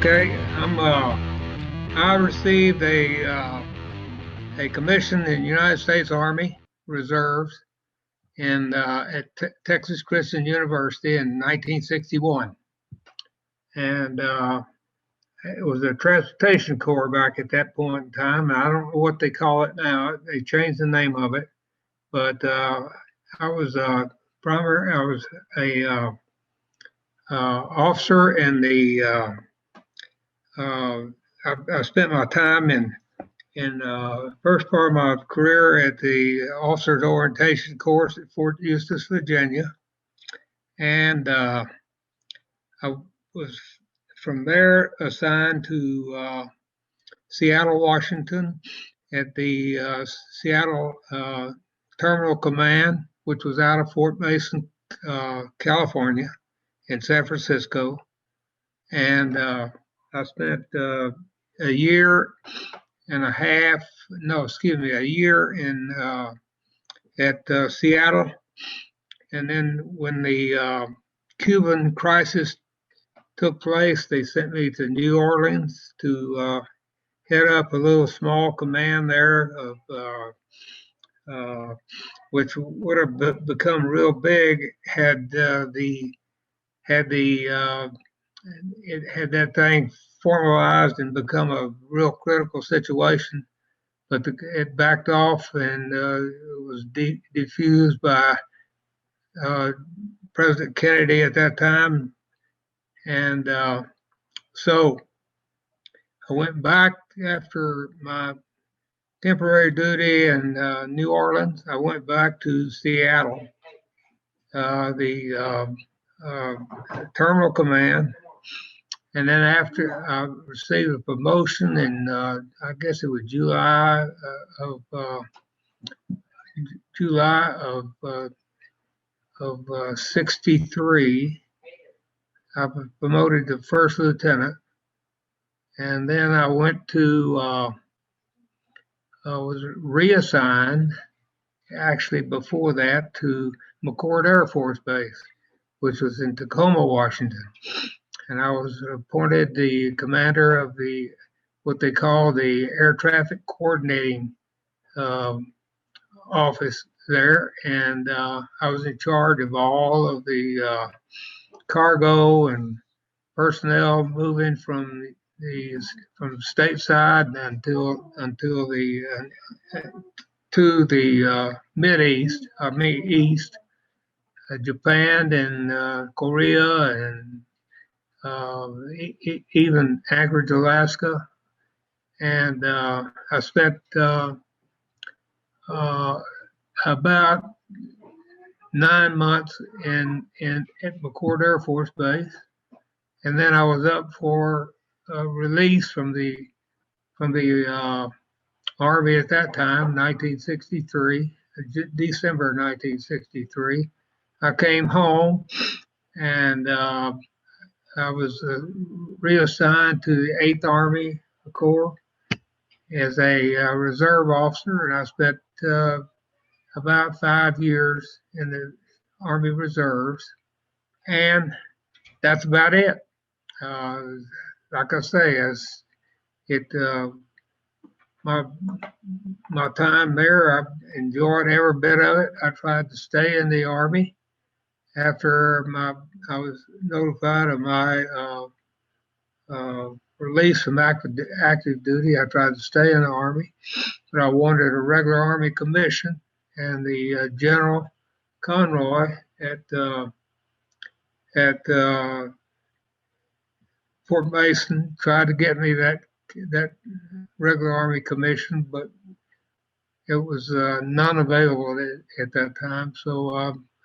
Okay, I received a commission in the United States Army Reserves at Texas Christian University in 1961, and it was a transportation corps back at that point in time. I don't know what they call it now. They changed the name of it, but I was primary. I was a officer in the. I spent my time in first part of my career at the officers orientation course at Fort Eustis, Virginia, and I was from there assigned to Seattle, Washington, at the Seattle Terminal Command, which was out of Fort Mason, California, in San Francisco, and I spent a year and a half, no, excuse me, a year in at Seattle, and then when the Cuban crisis took place, they sent me to New Orleans to head up a little small command there of which would have become real big had that thing formalized and become a real critical situation, but it backed off and it was defused by uh, President Kennedy at that time. And so I went back after my temporary duty in New Orleans. I went back to Seattle, the terminal command. And then after I received a promotion in, I guess it was July of '63, I was promoted to first lieutenant, and then I went to I was reassigned actually before that to McCord Air Force Base, which was in Tacoma, Washington. And I was appointed the commander of what they call the air traffic coordinating office there, and I was in charge of all of the cargo and personnel moving from stateside until the to the mid east, east, Japan and Korea and even Anchorage, Alaska, and I spent about 9 months at McCord Air Force Base, and then I was up for release from the Army at that time, 1963, December 1963. I came home and I was reassigned to the 8th Army Corps as a reserve officer, and I spent about 5 years in the Army Reserves, and that's about it. Like I say, as it my time there, I enjoyed every bit of it. I tried to stay in the Army after I was notified of my release from active duty. I tried to stay in the Army, but I wanted a regular Army commission, and the General Conroy at Fort Mason tried to get me that regular Army commission, but it was non-available at that time, so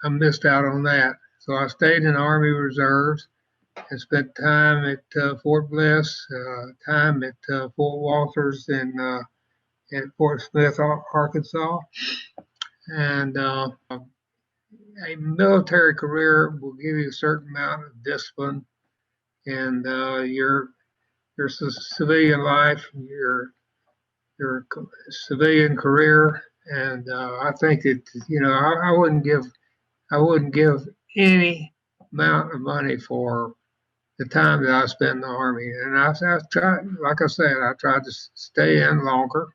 I missed out on that. So I stayed in Army Reserves and spent time at Fort Bliss, time at Fort Walters and at Fort Smith, Arkansas. And a military career will give you a certain amount of discipline in your civilian life, your civilian career, and I think that I wouldn't give any amount of money for the time that I spent in the Army. And I tried, like I said, I tried to stay in longer.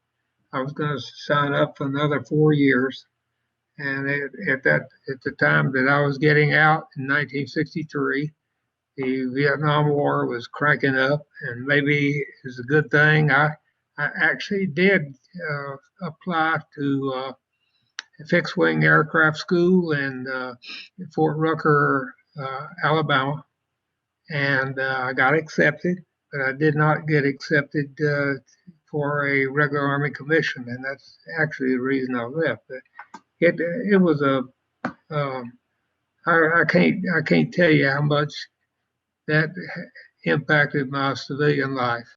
I was going to sign up for another 4 years. And at the time that I was getting out in 1963, the Vietnam War was cranking up, and maybe it's a good thing I actually did apply to fixed wing aircraft school in Fort Rucker, Alabama, and I got accepted, but I did not get accepted for a regular Army commission, and that's actually the reason I left. It was a um, I can't tell you how much that impacted my civilian life.